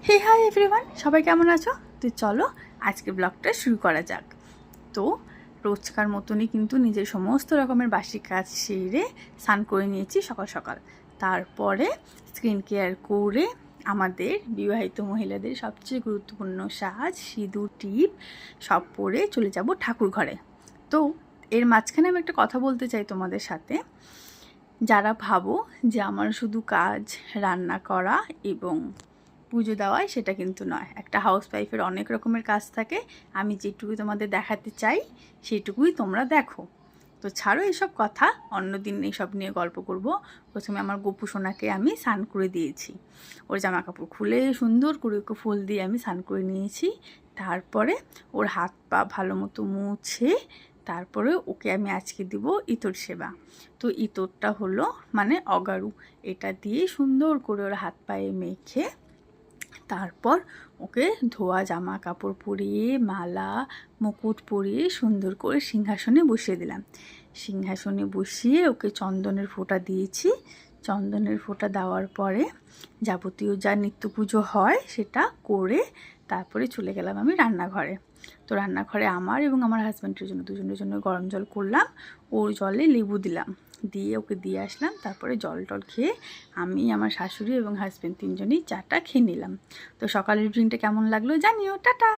হে hi everyone, সবাই কেমন আছো? তো চলো আজকে ব্লগটা শুরু করা যাক। তো রোজকার মতনই কিন্তু নিজের সমস্ত রকমের বাসি কাজ সেরে স্নান করে নিয়েছি সকাল সকাল। তারপরে স্কিন কেয়ার করে আমাদের বিবাহিত মহিলাদের সবচেয়ে গুরুত্বপূর্ণ সাজ সিঁদুর টিপ সব পরে চলে যাব ঠাকুর ঘরে। তো এর মাঝখানে আমি একটা কথা বলতে চাই তোমাদের সাথে। যারা ভাবো যে আমার শুধু কাজ রান্না করা এবং পুজো দেওয়ায়, সেটা কিন্তু নয়। একটা হাউসওয়াইফের অনেক রকমের কাজ থাকে। আমি যেটুকু তোমাদের দেখাতে চাই সেইটুকুই তোমরা দেখো। তো ছাড়ো এসব কথা, অন্যদিন এইসব নিয়ে গল্প করব। প্রথমে আমার গপু সোনাকে আমি স্নান করে দিয়েছি। ওর জামা কাপড় খুলে সুন্দর করে ওকে ফুল দিয়ে আমি স্নান করে নিয়েছি। তারপরে ওর হাত পা ভালো মতো মুছে তারপরে ওকে আমি আজকে দিব ইতর সেবা। তো ইতরটা হলো মানে অগারু, এটা দিয়ে সুন্দর করে ওর হাত পায়ে মেখে তারপর ওকে ধোয়া জামা কাপড় পরিয়ে মালা মুকুট পরিয়ে সুন্দর করে সিংহাসনে বসিয়ে দিলাম। সিংহাসনে বসিয়ে ওকে চন্দনের ফোঁটা দিয়েছি। চন্দনের ফোঁটা দেওয়ার পরে যাবতীয় যা নিত্য পুজো হয় সেটা করে তারপরে চলে গেলাম আমি রান্নাঘরে। তো রান্নাঘরে আমার এবং আমার হাজব্যান্ডের জন্য দুজনের জন্য গরম জল করলাম। ওর জলে লেবু দিলাম, দিয়ে ওকে দিয়ে আসলাম। তারপরে জল টল খেয়ে আমি আমার শাশুড়ি এবং হাজব্যান্ড তিনজনেই চাটা খেয়ে নিলাম। তো সকালের রুটিনটা কেমন লাগলো জানিও। টাটা।